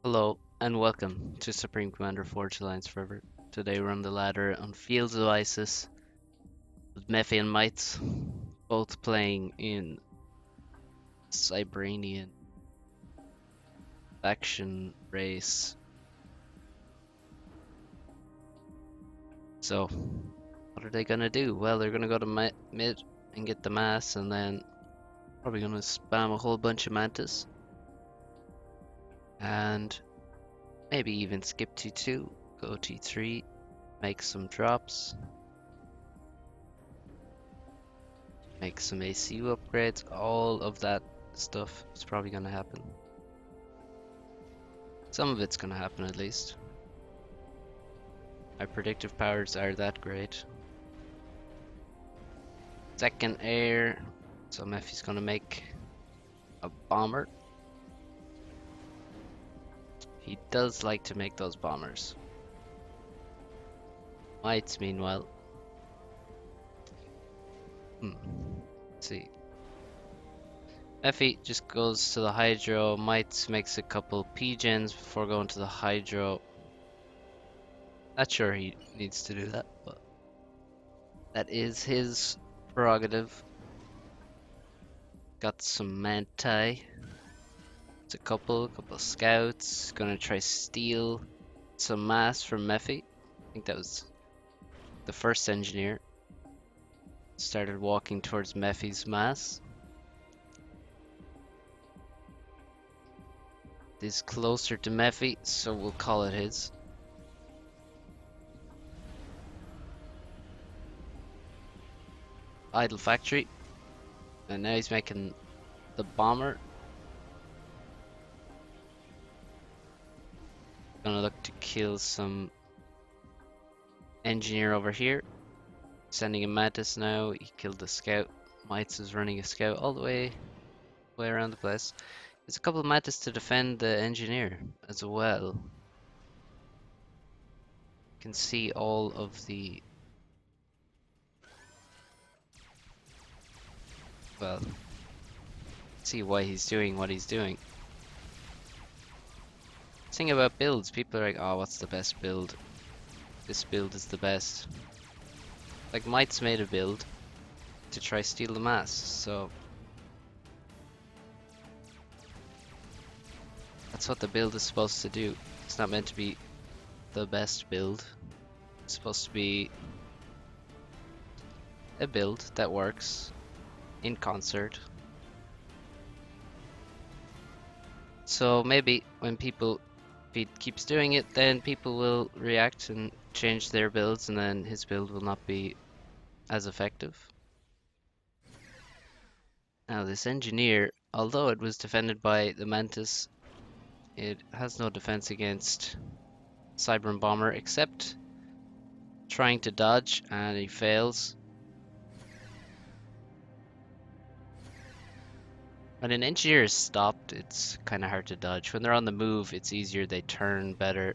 Hello and welcome to Supreme Commander Forge Alliance Forever. Today we're on the ladder on Fields of Isis with Mephi and Maitz, both playing in Cybranian faction race. So, what are they gonna do? Well, they're gonna go to mid and get the mass, and then probably gonna spam a whole bunch of mantis, and maybe even skip T2, go T3, make some drops. Make some ACU upgrades, all of that stuff is probably going to happen. Some of it's going to happen at least. My predictive powers are that great. Second air, so Mephi's going to make a bomber. He does like to make those bombers. Maitz, meanwhile. Let's see. Mephi just goes to the Hydro. Maitz makes a couple P-gens before going to the Hydro. Not sure he needs to do that, but that is his prerogative. Got some Manti. It's a couple scouts. Gonna try steal some mass from Mephi. I think that was the first engineer. Started walking towards Mephi's mass. Is closer to Mephi, so we'll call it his. Idle factory. And now he's making the bomber. Gonna look to kill some engineer over here. Sending a mantis now. He killed the scout. Maitz is running a scout all the way around the place. There's a couple of mantis to defend the engineer as well. You can see all of the... well, see why he's doing what he's doing. Thing about builds, people are like, oh, what's the best build? This build is the best. Like, Maitz made a build to try steal the mass, so that's what the build is supposed to do. It's not meant to be the best build. It's supposed to be a build that works in concert. So maybe when if he keeps doing it, then people will react and change their builds, and then his build will not be as effective. Now this engineer, although it was defended by the Mantis, it has no defense against Cyber Bomber except trying to dodge, and he fails. When an engineer is stopped, it's kind of hard to dodge. When they're on the move, it's easier, they turn better.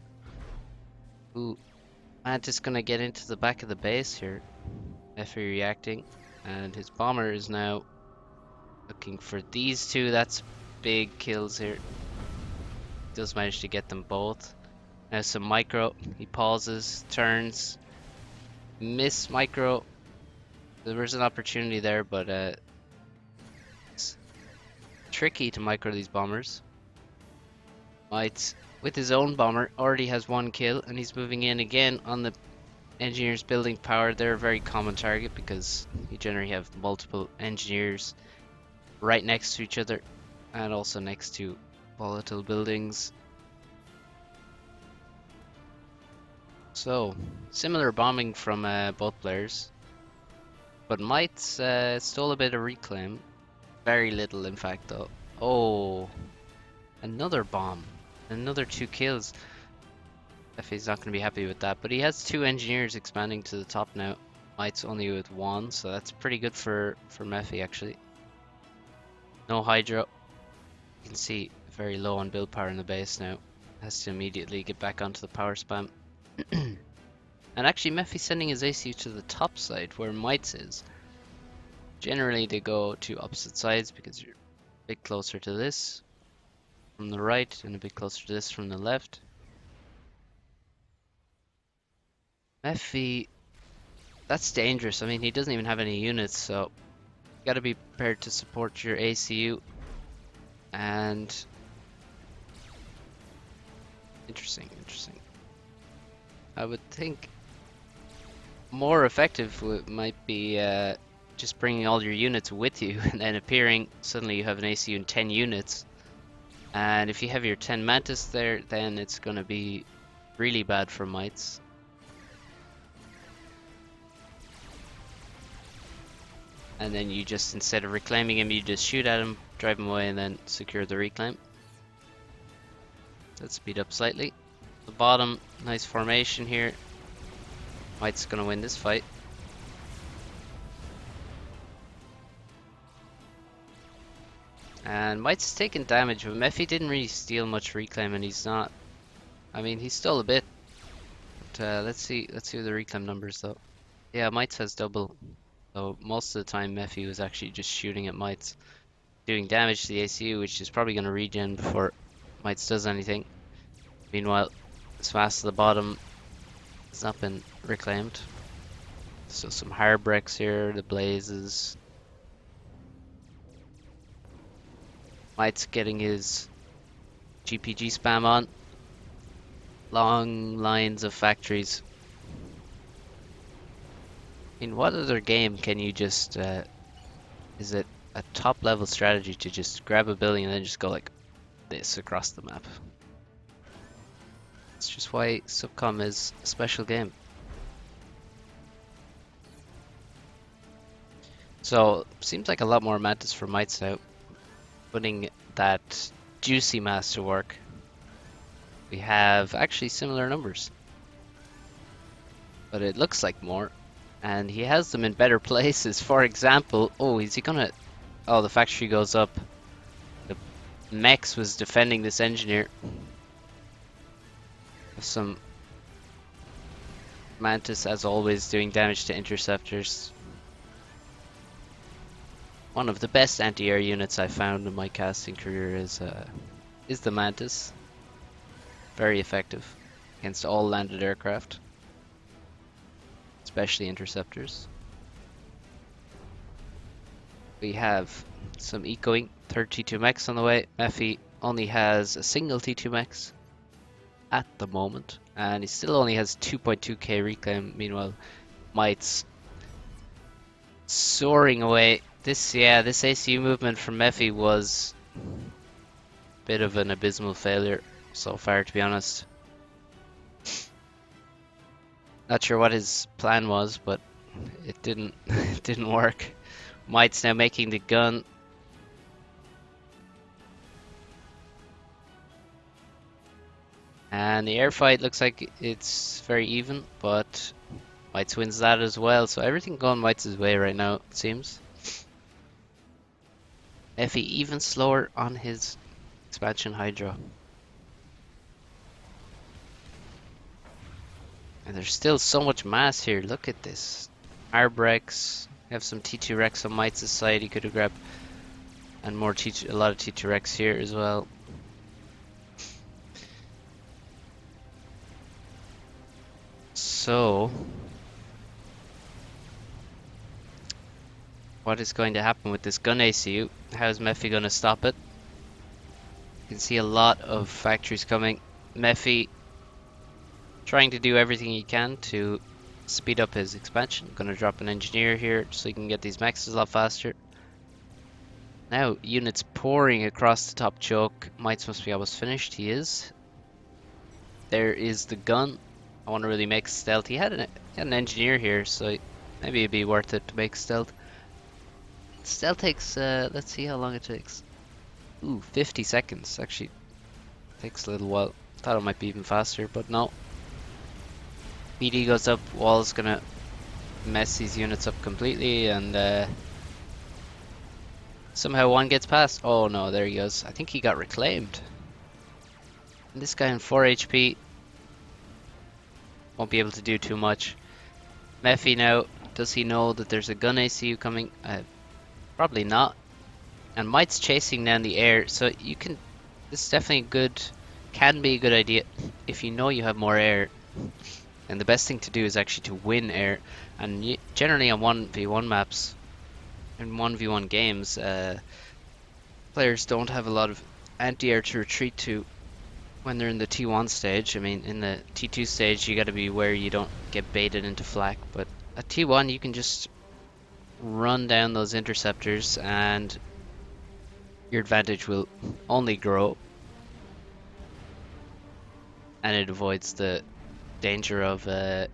Ooh, Mantis gonna get into the back of the base here. Mephi reacting, and his bomber is now looking for these two. That's big kills here. Does manage to get them both. Now some micro. He pauses, turns, miss micro. There was an opportunity there, but it's tricky to micro these bombers. Maitz, with his own bomber, already has one kill, and he's moving in again on the engineers building power. They're a very common target because you generally have multiple engineers right next to each other and also next to volatile buildings. So, similar bombing from both players. But Maitz stole a bit of reclaim. Very little, in fact, though. Oh, another bomb. Another 2 kills. Mephi's not going to be happy with that. But he has 2 engineers expanding to the top now. Maitz only with 1, so that's pretty good for Mephi, actually. No Hydro. You can see very low on build power in the base now. Has to immediately get back onto the power spam. And actually Mephi's sending his ACU to the top side where Maitz is. Generally they go to opposite sides because you're a bit closer to this. from the right and a bit closer to this from the left. Mephi, that's dangerous. I mean, he doesn't even have any units, so you gotta be prepared to support your ACU. And interesting. I would think more effective might be just bringing all your units with you and then appearing. Suddenly you have an ACU in 10 units. And if you have your 10 Mantis there, then it's going to be really bad for Maitz. And then you just, instead of reclaiming him, you just shoot at him, drive him away, and then secure the reclaim. Let's speed up slightly. The bottom, nice formation here. Maitz going to win this fight. And Maitz is taking damage, but Mephi didn't really steal much reclaim, and he's not. I mean, he stole a bit. But let's see the reclaim numbers though. Yeah, Maitz has double. So most of the time, Mephi was actually just shooting at Maitz, doing damage to the ACU, which is probably going to regen before Maitz does anything. Meanwhile, this mass at the bottom has not been reclaimed. So some hard bricks here, the blazes. Maitz getting his GPG spam on. Long lines of factories. In what other game can you just, is it a top level strategy to just grab a building and then just go like this across the map? It's just why Subcom is a special game. So, seems like a lot more Mantis for Maitz now. Putting that juicy mass to work. We have actually similar numbers. But it looks like more. And he has them in better places. For example, oh, is he gonna... Oh, the factory goes up. The Mex was defending this engineer. Some Mantis, as always, doing damage to interceptors. One of the best anti-air units I found in my casting career is the Mantis. Very effective against all landed aircraft, especially interceptors. We have some ecoing, third T2 mechs on the way. Mephi only has a single T2 mechs at the moment, and he still only has 2.2k reclaim. Meanwhile, Maitz soaring away. This ACU movement from Mephi was a bit of an abysmal failure so far, to be honest. Not sure what his plan was, but it didn't it didn't work. Maitz now making the gun. And the air fight looks like it's very even, but Maitz wins that as well. So everything going Maitz's way right now, it seems. Mephi even slower on his expansion Hydra. And there's still so much mass here. Look at this. Arbrex. We have some T2 Rex on Maitz's side he could have grabbed. And more a lot of T2 Rex here as well. So, what is going to happen with this gun ACU? How is Mephi going to stop it? You can see a lot of factories coming. Mephi trying to do everything he can to speed up his expansion. Going to drop an engineer here so he can get these mechs a lot faster. Now, units pouring across the top choke. Maitz must be almost finished. He is. There is the gun. I want to really make stealth. He had an engineer here, so maybe it'd be worth it to make stealth. Stealth takes, let's see how long it takes. Ooh, 50 seconds. Actually, takes a little while. Thought it might be even faster, but no. BD goes up. Wall's gonna mess these units up completely, and somehow one gets past. Oh no, there he goes. I think he got reclaimed. And this guy in 4 HP won't be able to do too much. Mephi now, does he know that there's a gun ACU coming? Probably not. And Maitz chasing down the air, so you can This is definitely good, can be a good idea if you know you have more air. And the best thing to do is actually to win air. And generally on 1v1 maps, in 1v1 games, players don't have a lot of anti-air to retreat to when they're in the T1 stage. I mean, in the T2 stage, you got to be aware you don't get baited into flak. But at T1, you can just run down those interceptors and your advantage will only grow. And it avoids the danger of the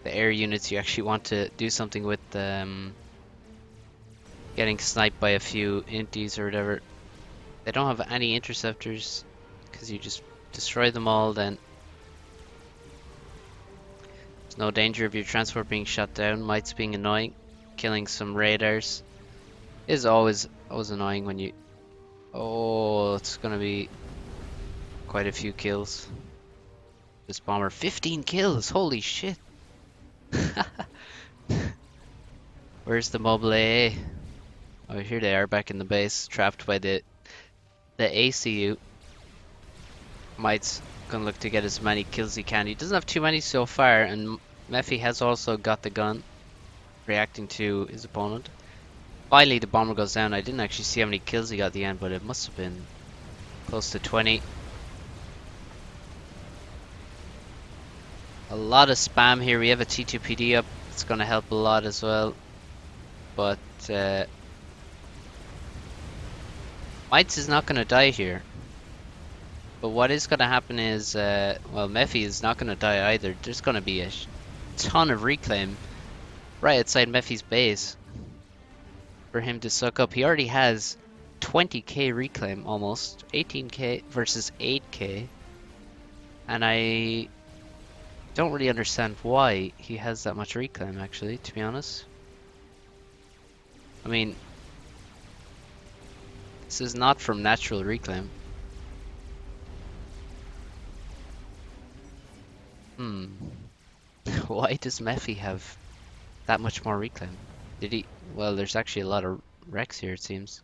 air units you actually want to do something with, getting sniped by a few inties or whatever. They don't have any interceptors because you just destroy them all, then there's no danger of your transport being shot down. Maitz being annoying, killing some radars is always annoying when you... Oh, it's gonna be quite a few kills. This bomber, 15 kills, holy shit. Where's the mobile AA? Oh, here they are back in the base, trapped by the ACU. Maitz gonna look to get as many kills as he can. He doesn't have too many so far, and Mephi has also got the gun, reacting to his opponent. Finally, the bomber goes down. I didn't actually see how many kills he got at the end, but it must have been close to 20. A lot of spam here. We have a T2PD up. It's gonna help a lot as well. But Maitz is not gonna die here. But what is going to happen is, well, Mephi is not going to die either. There's going to be a ton of reclaim right outside Mephi's base for him to suck up. He already has 20k reclaim almost, 18k versus 8k. And I don't really understand why he has that much reclaim, actually, to be honest. I mean, this is not from natural reclaim. Why does Mephi have that much more reclaim? Did he? Well, there's actually a lot of wrecks here, it seems.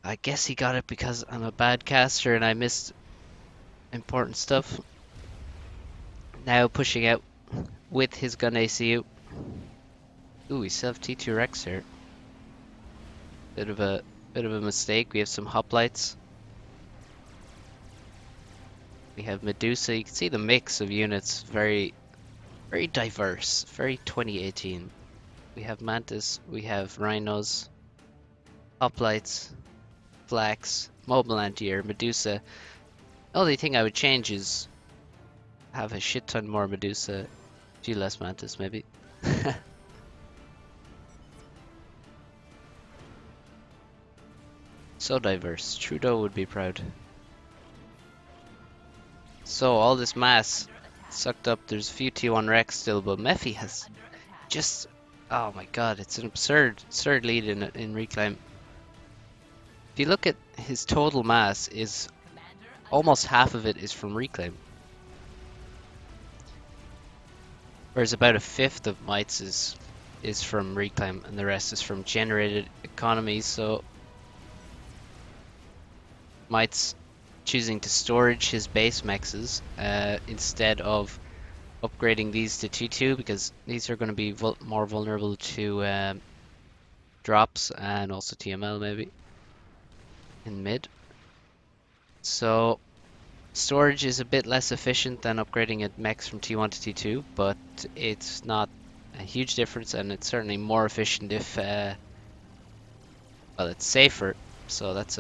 I guess he got it because I'm a bad caster and I missed important stuff. Now pushing out with his gun ACU. Ooh, we still have T2 wrecks here. Bit of a mistake. We have some hoplites. We have Medusa. You can see the mix of units, very diverse, very 2018. We have Mantis, we have Rhinos, Hoplites, Flax, Mobile Anti-Air, Medusa. The only thing I would change is have a shit ton more Medusa, a few less Mantis maybe. So diverse. Trudeau would be proud. So all this mass sucked up. There's a few T1 wrecks still, but Mephi has just, oh my god, it's an absurd lead in reclaim. If you look at his total mass, is almost half of it is from reclaim, whereas about a fifth of Maitz is from reclaim, and the rest is from generated economy. So Maitz choosing to storage his base mexes instead of upgrading these to T2, because these are going to be more vulnerable to drops and also TML maybe in mid. So storage is a bit less efficient than upgrading a mex from T1 to T2, but it's not a huge difference, and it's certainly more efficient if well, it's safer. So that's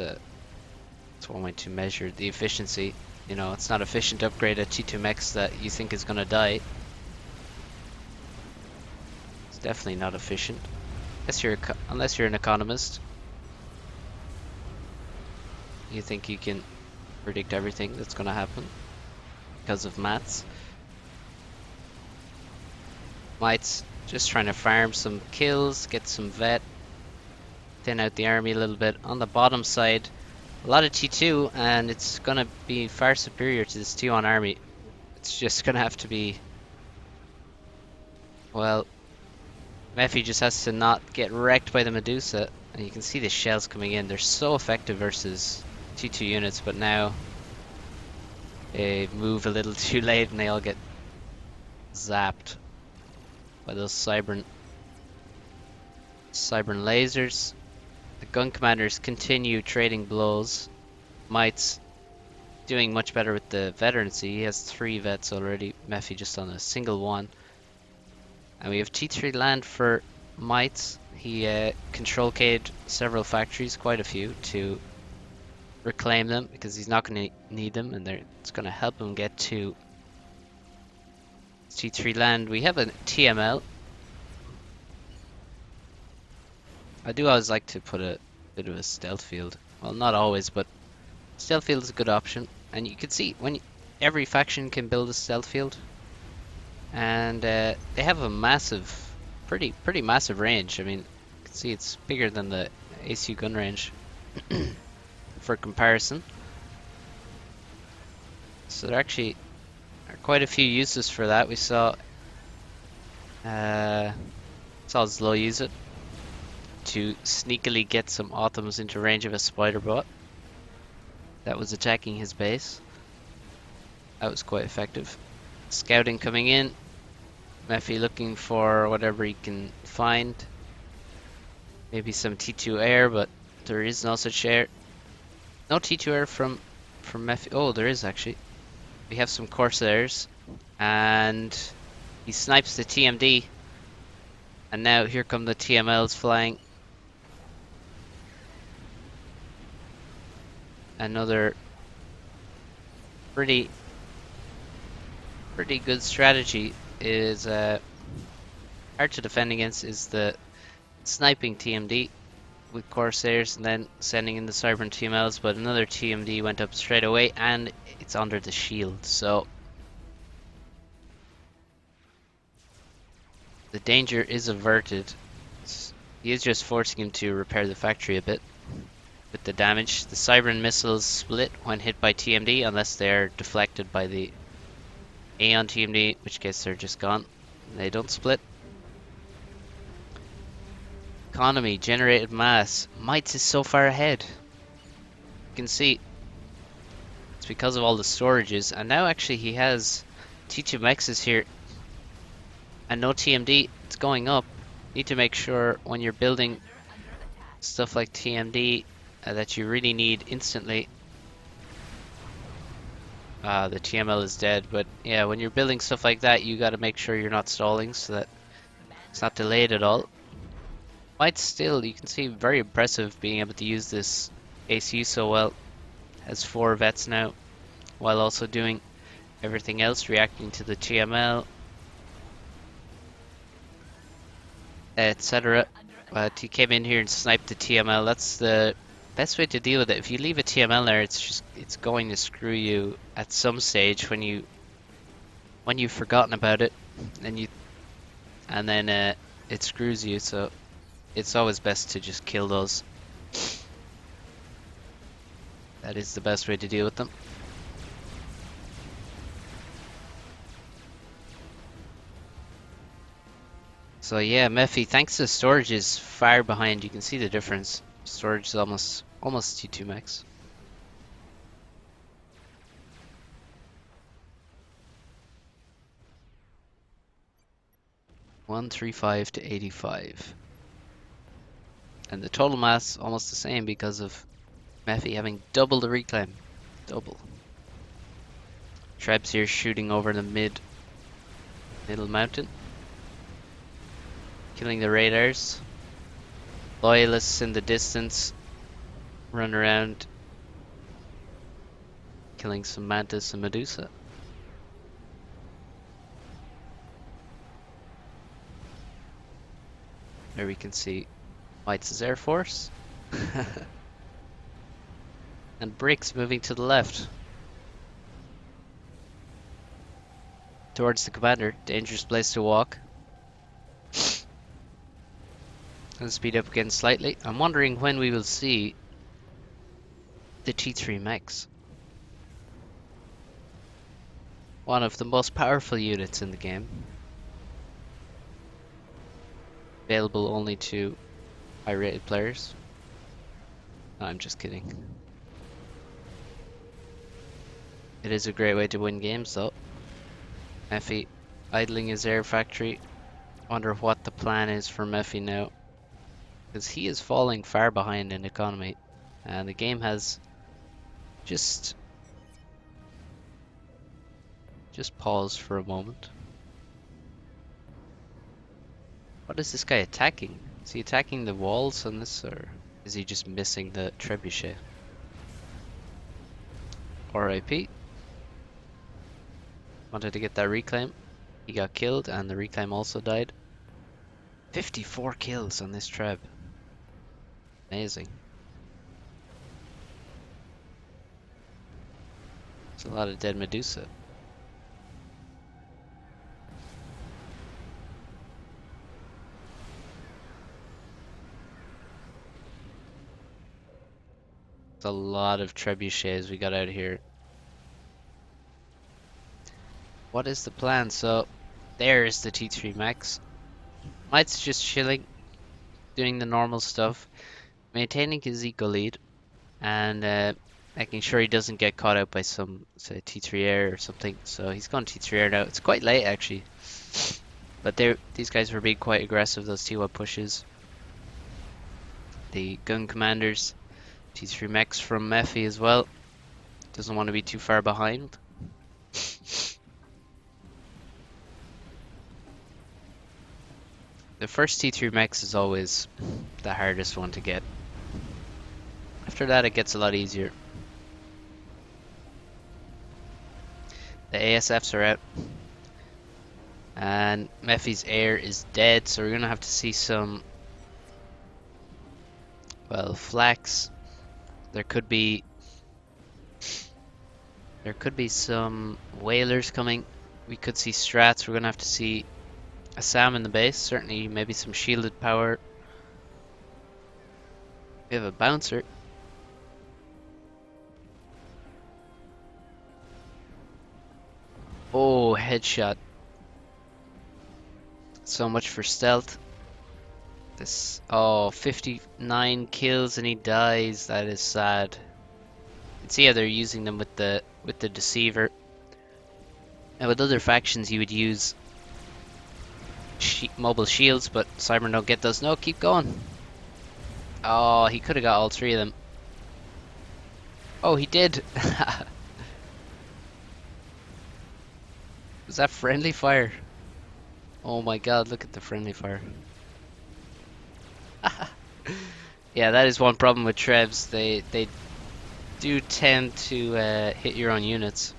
one way to measure the efficiency. You know, it's not efficient to upgrade a T2 mex that you think is gonna die. It's definitely not efficient, unless you're an economist. You think you can predict everything that's gonna happen because of maths. Maitz just trying to farm some kills, get some vet, thin out the army a little bit. On the bottom side, a lot of T2, and it's gonna be far superior to this T1 army. It's just gonna have to be, well, Mephi just has to not get wrecked by the Medusa, and you can see the shells coming in. They're so effective versus T2 units, but now they move a little too late and they all get zapped by those Cybern lasers. The gun commanders continue trading blows. Maitz doing much better with the veterancy. He has 3 vets already. Mephi just on a single one. And we have T3 land for Maitz. He control K'd several factories, quite a few, to reclaim them because he's not going to need them, and it's going to help him get to T3 land. We have a TML. I do always like to put a bit of a stealth field. Well, not always, but stealth field is a good option. And you can see every faction can build a stealth field, and they have a massive, pretty massive range. I mean, you can see it's bigger than the ACU gun range for comparison. So there actually are quite a few uses for that. We saw Zlo use it to sneakily get some Autumns into range of a spider bot that was attacking his base. That was quite effective. Scouting coming in. Mephi looking for whatever he can find. Maybe some T2 air, but there is no such air. No T2 air from Mephi. Oh, there is actually. We have some Corsairs, and he snipes the TMD. And now here come the TMLs flying. Another pretty good strategy is hard to defend against is the sniping TMD with Corsairs and then sending in the Cybern TMLs, but another TMD went up straight away and it's under the shield, so the danger is averted. He is just forcing him to repair the factory a bit with the damage. The Cybern missiles split when hit by TMD unless they're deflected by the Aeon TMD, in which case they're just gone. They don't split. Economy, generated mass. Maitz is so far ahead. You can see it's because of all the storages, and now actually he has T2 mexes here and no TMD. It's going up. Need to make sure when you're building stuff like TMD that you really need instantly. The TML is dead, but yeah, when you're building stuff like that, you got to make sure you're not stalling so that it's not delayed at all. Maitz still, you can see, very impressive being able to use this ACU so well. Has 4 vets now, while also doing everything else, reacting to the TML, etc. But he came in here and sniped the TML. That's the best way to deal with it. If you leave a TML there, it's going to screw you at some stage when you've forgotten about it, and then it screws you. So it's always best to just kill those. That is the best way to deal with them. So yeah, Mephi, thanks to storage, is far behind. You can see the difference. Storage is almost T2 max. $135 to $85. And the total mass almost the same because of Mephi having double the reclaim. Double. Trebs here shooting over the middle mountain. Killing the radars. Loyalists in the distance run around killing some Mantis and Medusa. There we can see Maitz's Air Force. And Bricks moving to the left. Towards the commander. Dangerous place to walk. Gonna speed up again slightly. I'm wondering when we will see the T3 mechs. One of the most powerful units in the game. Available only to high-rated players. No, I'm just kidding. It is a great way to win games though. Mephi idling his air factory. Wonder what the plan is for Mephi now. Because he is falling far behind in economy. And the game has just paused for a moment. What is this guy attacking? Is he attacking the walls on this, or is he just missing the trebuchet? RIP. Wanted to get that reclaim. He got killed and the reclaim also died. 54 kills on this treb. Amazing. It's a lot of dead Medusa. It's a lot of trebuchets we got out here. What is the plan? So, there's the T3 Max. Maitz just chilling, doing the normal stuff, maintaining his eco lead, and making sure he doesn't get caught out by some, say, T3 air or something. So he's gone T3 air now. It's quite late actually, but these guys were being quite aggressive. Those T1 pushes. The gun commanders, T3 Max from Mephi as well. Doesn't want to be too far behind. The first T3 Max is always the hardest one to get. After that it gets a lot easier. The ASFs are out. And Mephi's air is dead, so we're gonna have to see some, well, flax. There could be some whalers coming. We could see strats. We're gonna have to see a SAM in the base, certainly maybe some shielded power. We have a bouncer. Oh, headshot. So much for stealth. This, oh, 59 kills and he dies. That is sad. You can see how they're using them with the deceiver. And with other factions you would use mobile shields, but Cyber don't get those. No, keep going. Oh, he could have got all three of them. Oh, he did. Was that friendly fire? Oh my god, look at the friendly fire. Yeah, that is one problem with Trebs. They do tend to hit your own units.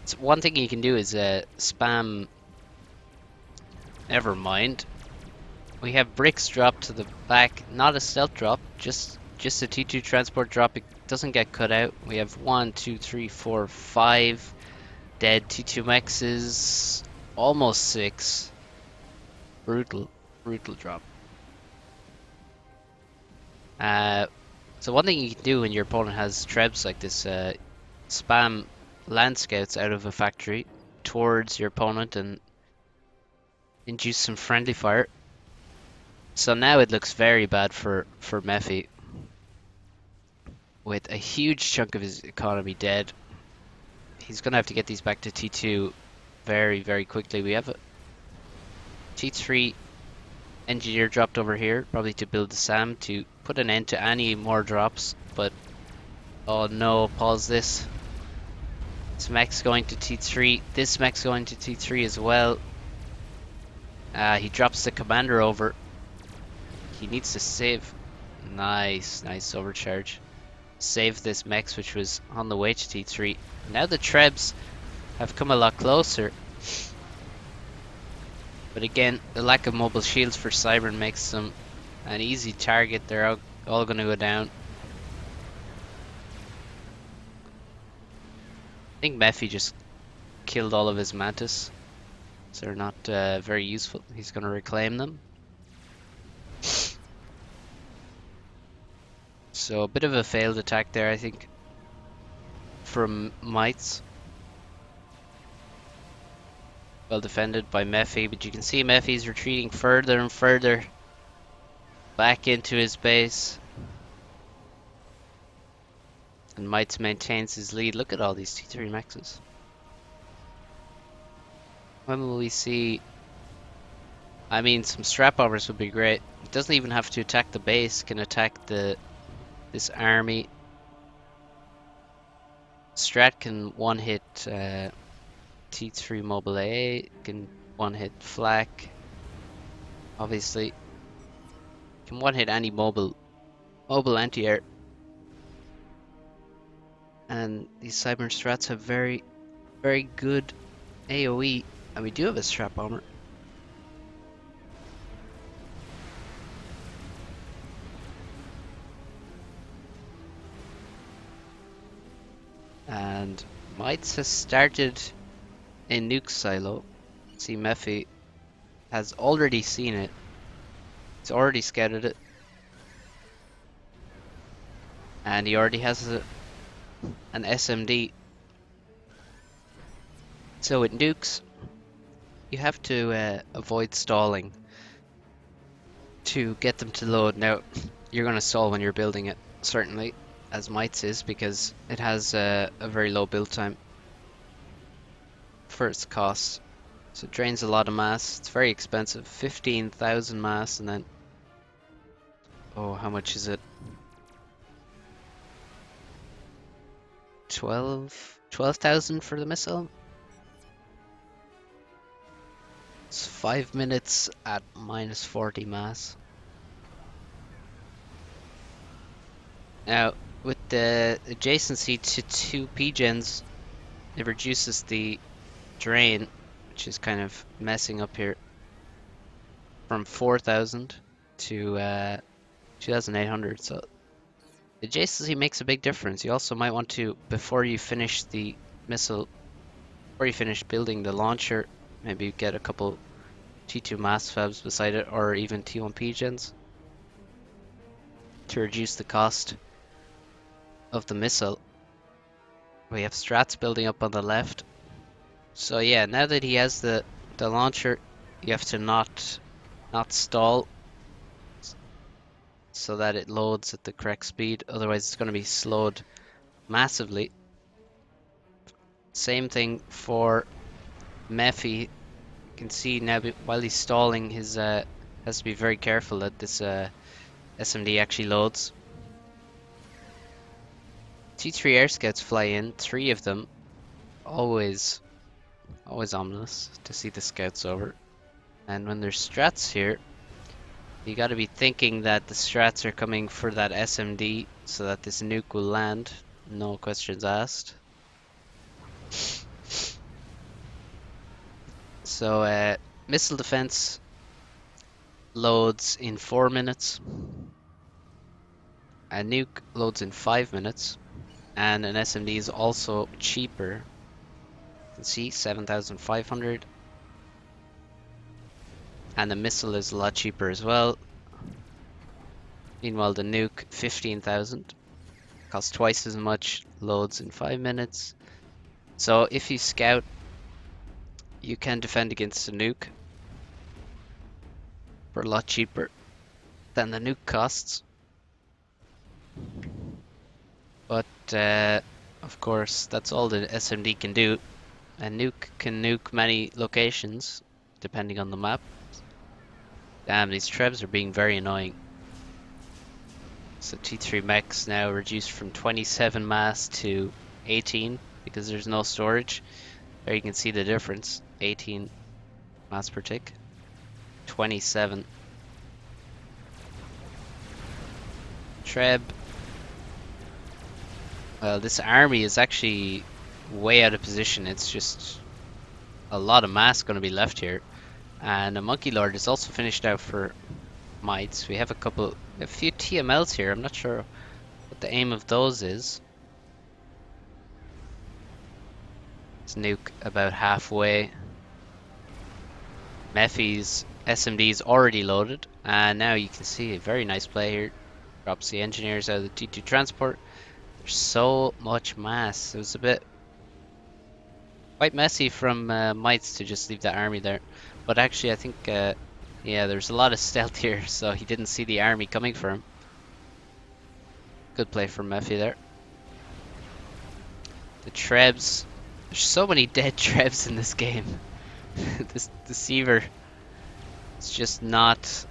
So one thing you can do is spam. Never mind. We have bricks drop to the back, not a stealth drop, just a T2 transport drop. It doesn't get cut out. We have 1, 2, 3, 4, 5 dead T2 Maxes, almost 6. Brutal drop. So one thing you can do when your opponent has trebs like this, spam land scouts out of a factory towards your opponent and induce some friendly fire. So now it looks very bad for Mephi, with a huge chunk of his economy dead. He's gonna have to get these back to T2 very, very quickly. We have a T3 engineer dropped over here, probably to build the SAM to put an end to any more drops, but oh no, pause this. This mech's going to T3, this mech's going to T3 as well. He drops the commander over. He needs to save. Nice overcharge. Save this mech, which was on the way to T3. Now the trebs have come a lot closer. But again, the lack of mobile shields for Cybern makes them an easy target. They're all going to go down. I think Mephi just killed all of his Mantis. So they're not very useful. He's going to reclaim them. So a bit of a failed attack there, I think, from Maitz. Well defended by Mephi, but you can see Mephi's retreating further and further back into his base. And Maitz maintains his lead. Look at all these T3 mexes. When will we see... I mean, some strap bombers would be great. It doesn't even have to attack the base. Can attack this army. Strat can one-hit T3 Mobile A. Can one-hit Flak. Obviously. Can one-hit any mobile anti-air. And these Cyber Strats have very, very good AoE. And we do have a strap bomber. And Maitz has started a nuke silo. See, Mephi has already seen it. He's already scouted it. And he already has an SMD. So with nukes, you have to avoid stalling to get them to load. Now, you're going to stall when you're building it, certainly, as Maitz is, because it has a very low build time for its cost. So it drains a lot of mass. It's very expensive. 15,000 mass, and then... Oh, how much is it? 12,000 for the missile? It's 5 minutes at minus 40 mass. Now, with the adjacency to 2 P-gens, it reduces the drain, which is kind of messing up here, from 4,000 to 2,800. So adjacency makes a big difference. You also might want to, before you finish the missile, before you finish building the launcher, maybe get a couple T2 mass fabs beside it, or even T1 P-gens, to reduce the cost of the missile. We have strats building up on the left. So yeah, now that he has the launcher, you have to not stall so that it loads at the correct speed, otherwise it's going to be slowed massively. Same thing for Mephi. You can see now while he's stalling, his has to be very careful that this SMD actually loads. T3 air scouts fly in, 3 of them. Always ominous to see the scouts over. And when there's strats here, you gotta be thinking that the strats are coming for that SMD so that this nuke will land. No questions asked. So missile defense loads in 4 minutes. A nuke loads in 5 minutes. And an SMD is also cheaper. You can see 7,500. And the missile is a lot cheaper as well. Meanwhile, the nuke, 15,000. Costs twice as much, loads in 5 minutes. So if you scout, you can defend against a nuke for a lot cheaper than the nuke costs. But of course, that's all the SMD can do. A nuke can nuke many locations depending on the map. Damn, these trebs are being very annoying. So T3 mechs now reduced from 27 mass to 18 because there's no storage. There you can see the difference. 18 mass per tick. 27. Treb. Well, this army is actually way out of position. It's just a lot of mass going to be left here. And a Monkey Lord is also finished out for Maitz. We have a few TMLs here. I'm not sure what the aim of those is. Let's nuke about halfway. Mephi's SMD is already loaded. And now you can see a very nice play here. Drops the engineers out of the T2 transport. There's so much mass. It was a bit quite messy from Maitz to just leave that army there. But actually I think, yeah, there's a lot of stealth here, so he didn't see the army coming for him. Good play from Mephi there. The Trebs. There's so many dead Trebs in this game. This Deceiver. It's just not.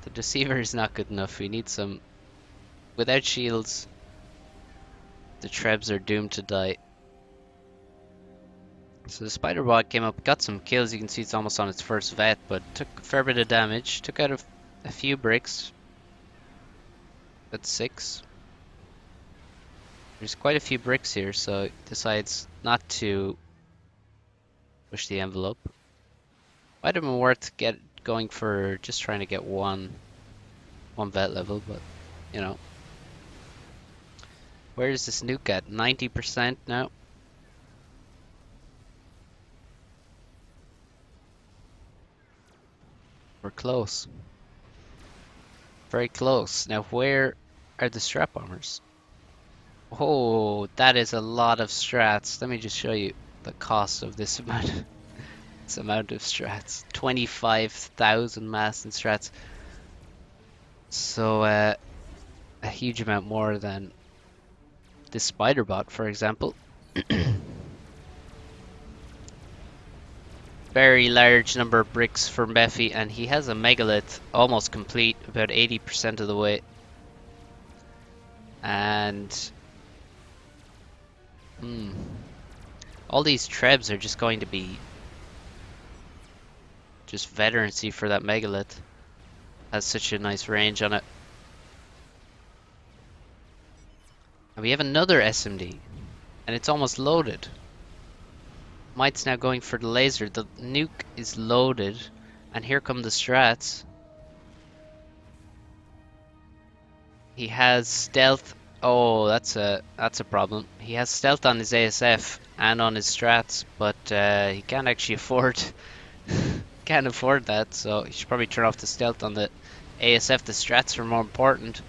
The Deceiver is not good enough. We need some. Without shields, the Trebs are doomed to die. So the Spider Bot came up, got some kills. You can see it's almost on its first vet, but took a fair bit of damage. Took out a few bricks. That's 6. There's quite a few bricks here, so it decides not to push the envelope. Might have been worth going for just trying to get one vet level, but you know. Where is this nuke at? 90% now. We're close. Very close. Now where are the strap bombers? Oh, that is a lot of strats. Let me just show you the cost of this amount. This amount of strats. 25,000 mass and strats. So a huge amount more than this spider bot, for example. Very large number of bricks for Mephi, and he has a megalith almost complete, about 80% of the way. And all these trebs are just going to be just veterancy for that megalith. Has such a nice range on it. And we have another SMD, and it's almost loaded. Maitz now going for the laser. The nuke is loaded, and here come the strats. He has stealth. Oh, that's a problem. He has stealth on his ASF and on his strats, but he can't actually afford can't afford that. So he should probably turn off the stealth on the ASF. The strats are more important,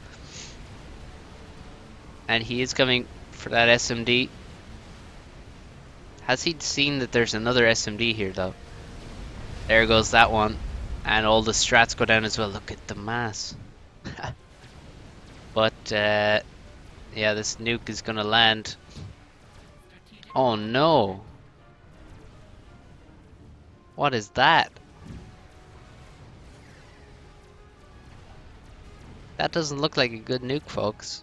and he is coming for that SMD. Has he seen that there's another SMD here though? There goes that one, and all the strats go down as well. Look at the mass. But yeah, this nuke is gonna land. Oh no! What is that? That doesn't look like a good nuke, folks.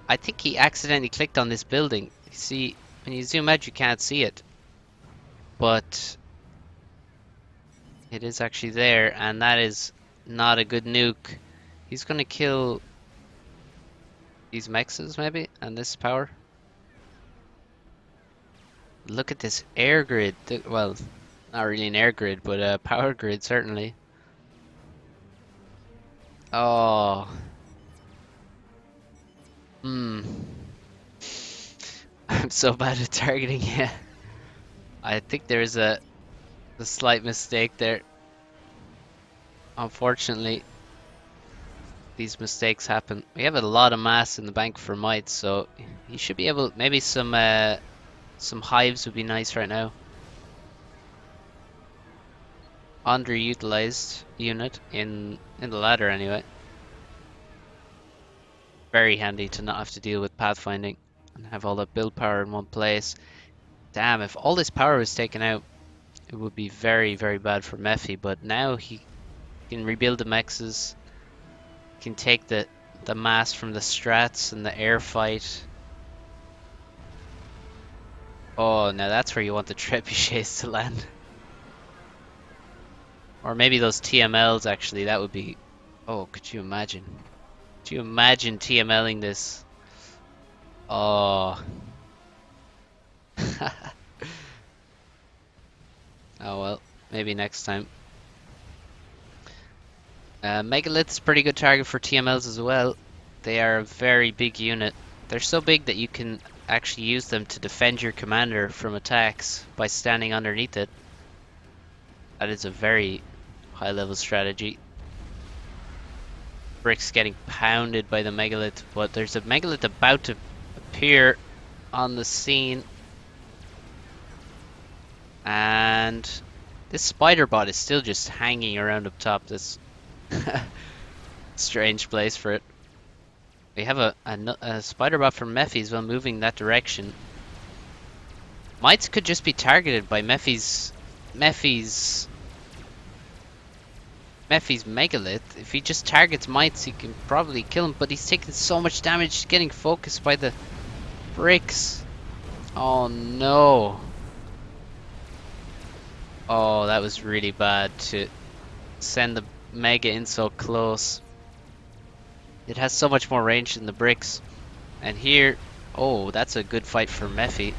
I think he accidentally clicked on this building. You see, when you zoom out, you can't see it, but it is actually there, and that is not a good nuke. He's gonna kill these mexes maybe, and this power. Look at this air grid. Well, not really an air grid, but a power grid certainly. Oh. I'm so bad at targeting. Yeah. I think there's a slight mistake there. Unfortunately, these mistakes happen. We have a lot of mass in the bank for Maitz, so he should be able. Maybe some hives would be nice right now. Underutilized unit in the ladder anyway. Very handy to not have to deal with pathfinding and have all that build power in one place. Damn, if all this power was taken out, it would be very, very bad for Mephi. But now he can rebuild the mexes, can take the mass from the strats and the air fight. Oh, now that's where you want the trebuchets to land. Or maybe those TMLs actually, that would be... Oh, could you imagine? Could you imagine TMLing this? Oh. Oh well, maybe next time. Megalith's pretty good target for TMLs as well. They are a very big unit. They're so big that you can actually use them to defend your commander from attacks by standing underneath it. That is a very high level strategy. Brick's getting pounded by the megalith, but there's a megalith about to appear on the scene. And this spider bot is still just hanging around up top. This strange place for it. We have a spider bot from Mephi as well moving that direction. Maitz could just be targeted by Mephi's megalith. If he just targets Maitz, he can probably kill him, but he's taking so much damage, he's getting focused by the bricks. Oh no. Oh, that was really bad to send the mega in so close. It has so much more range than the bricks. And here, oh, that's a good fight for Mephi.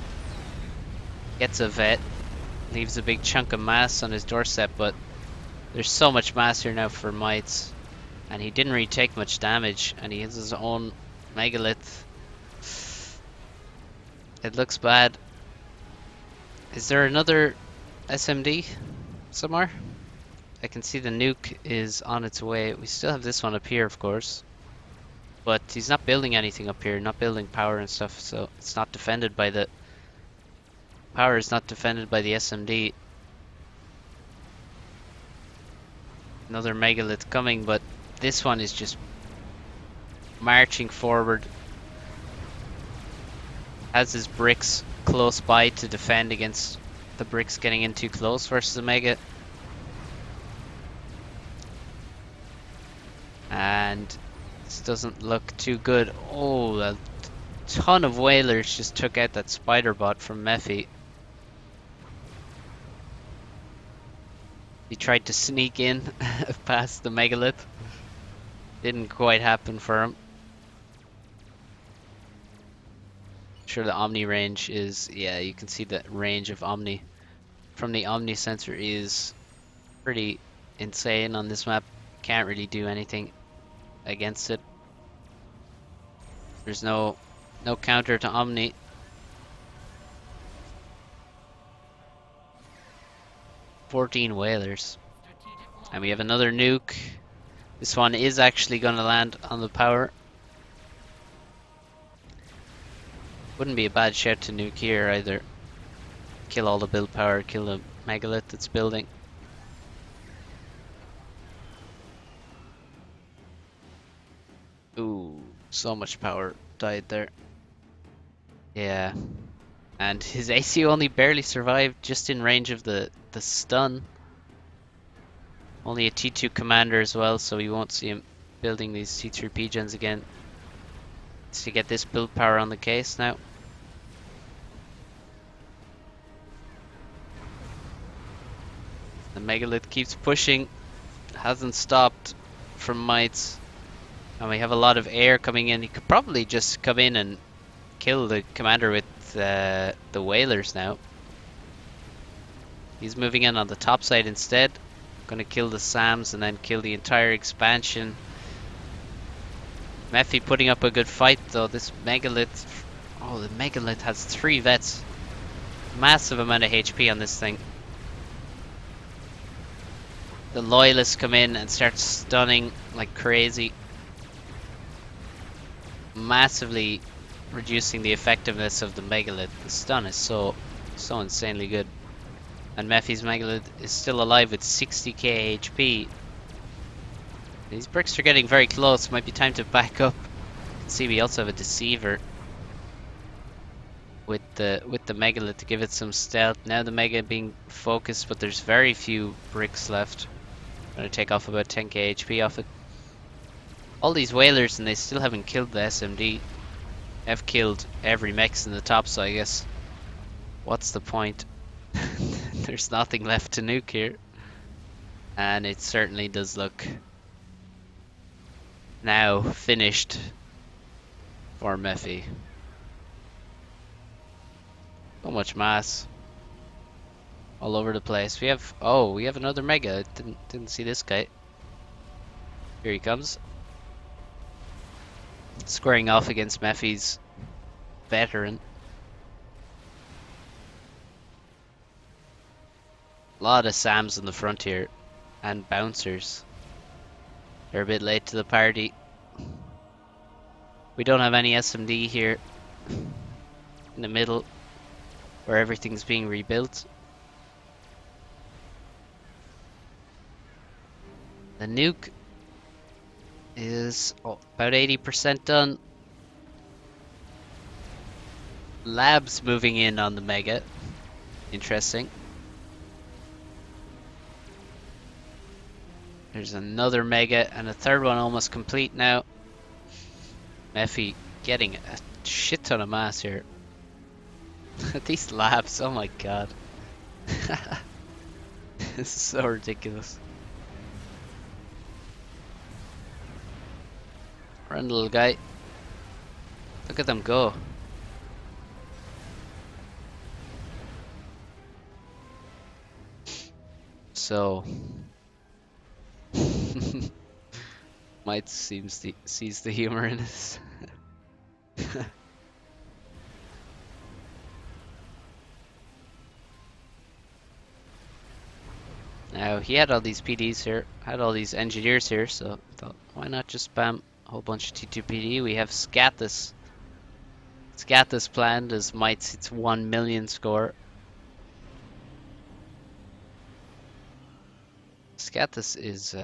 Gets a vet, leaves a big chunk of mass on his doorstep, but there's so much mass here now for Maitz. And he didn't really take much damage, and he has his own megalith. It looks bad. Is there another SMD somewhere? I can see the nuke is on its way. We still have this one up here, of course. But he's not building anything up here, not building power and stuff, so it's not defended by the... Power is not defended by the SMD. Another megalith coming, but this one is just marching forward. Has his bricks close by to defend against the bricks getting in too close versus the mega. And this doesn't look too good. Oh, a ton of whalers just took out that spider bot from Mephi. He tried to sneak in past the megalith. Didn't quite happen for him. Sure, the Omni range is, yeah, you can see the range of Omni from the Omni sensor is pretty insane on this map. Can't really do anything against it. There's no counter to Omni. "14 whalers. And we have another nuke. This one is actually going to land on the power. Wouldn't be a bad shout to nuke here either. Kill all the build power, kill the megalith that's building. Ooh, so much power died there. Yeah. And his AC only barely survived, just in range of the stun. Only a T2 commander as well, so we won't see him building these T3P gens again. Needs to get this build power on the case now. The megalith keeps pushing, hasn't stopped from Maitz. And we have a lot of air coming in. He could probably just come in and kill the commander with the whalers now. He's moving in on the top side instead. Gonna kill the SAMs and then kill the entire expansion. Mephi putting up a good fight though. This megalith, oh, the megalith has 3 vets. Massive amount of HP on this thing. The loyalists come in and start stunning like crazy, massively reducing the effectiveness of the megalith. The stun is so insanely good. And Mephi's megalith is still alive with 60k HP. These bricks are getting very close. Might be time to back up. You can see we also have a deceiver with the megalith to give it some stealth. Now the mega being focused, but there's very few bricks left. Gonna take off about 10k HP off it. All these whalers and they still haven't killed the SMD. I've killed every mechs in the top, so I guess what's the point? There's nothing left to nuke here. And it certainly does look now finished for Mephi. So much mass all over the place. We have another mega. Didn't see this guy. Here he comes. Squaring off against Mephi's veteran. A lot of SAMs in the front here and bouncers. They're a bit late to the party. We don't have any SMD here in the middle where everything's being rebuilt. The nuke is about 80% done. Labs moving in on the Mega. Interesting. There's another Mega and a third one almost complete now. Mephi getting a shit ton of mass here. These labs, oh my god. This is so ridiculous. Run, little guy. Look at them go. So, Maitz sees the humor in this. Now, he had all these PDs here, had all these engineers here, so I thought, why not just spam a whole bunch of T2PD? We have Scatus. Scatus planned as Maitz hits 1 million score. Scatus is,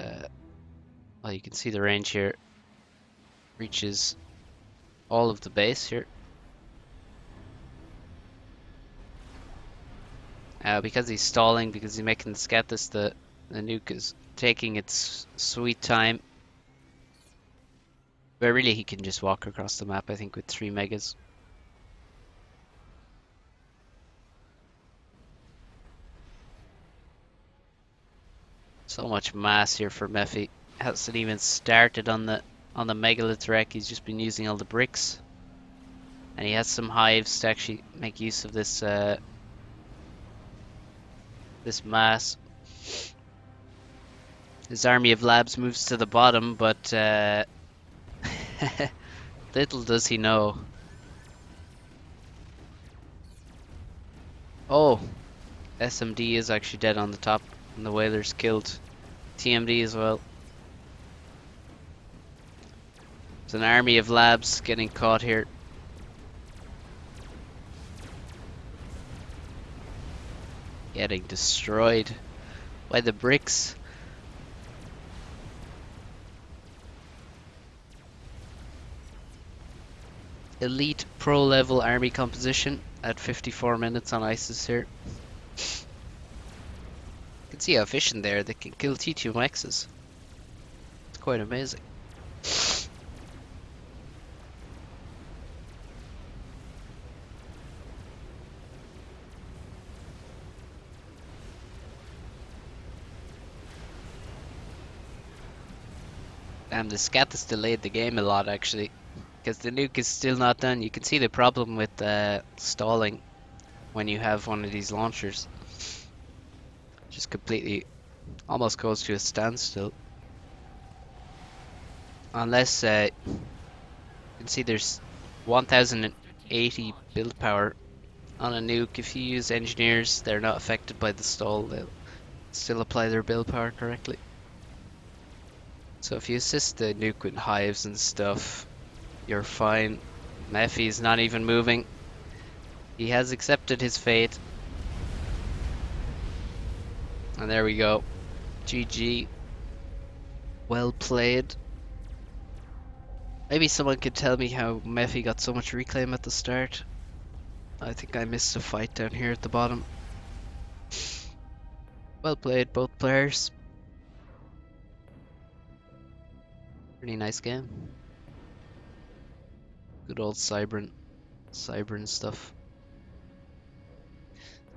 well, you can see the range here. Reaches all of the base here. Because he's stalling, because he's making the Scatus, the nuke is taking its sweet time. But really, he can just walk across the map, I think, with 3 megas. So much mass here for Mephi. Hasn't even started on the megalith wreck. He's just been using all the bricks, and he has some hives to actually make use of this this mass. His army of labs moves to the bottom, but little does he know. Oh, SMD is actually dead on the top, and the whaler's killed TMD as well. There's an army of labs getting caught here. Getting destroyed by the bricks. Elite pro level army composition at 54 minutes on ISIS here. You can see how efficient they are. They can kill T2 Maxes. It's quite amazing. The Scatus delayed the game a lot actually, because the nuke is still not done. You can see the problem with stalling when you have one of these launchers. Just completely, almost goes to a standstill. Unless you can see there's 1080 build power on a nuke. If you use engineers, they're not affected by the stall. They'll still apply their build power correctly. So if you assist the nuke with hives and stuff, you're fine. Mephi's not even moving. He has accepted his fate. And there we go. GG. Well played. Maybe someone could tell me how Mephi got so much reclaim at the start. I think I missed a fight down here at the bottom. Well played, both players. Pretty nice game. Good old Cybran stuff.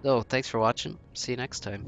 So, thanks for watching. See you next time.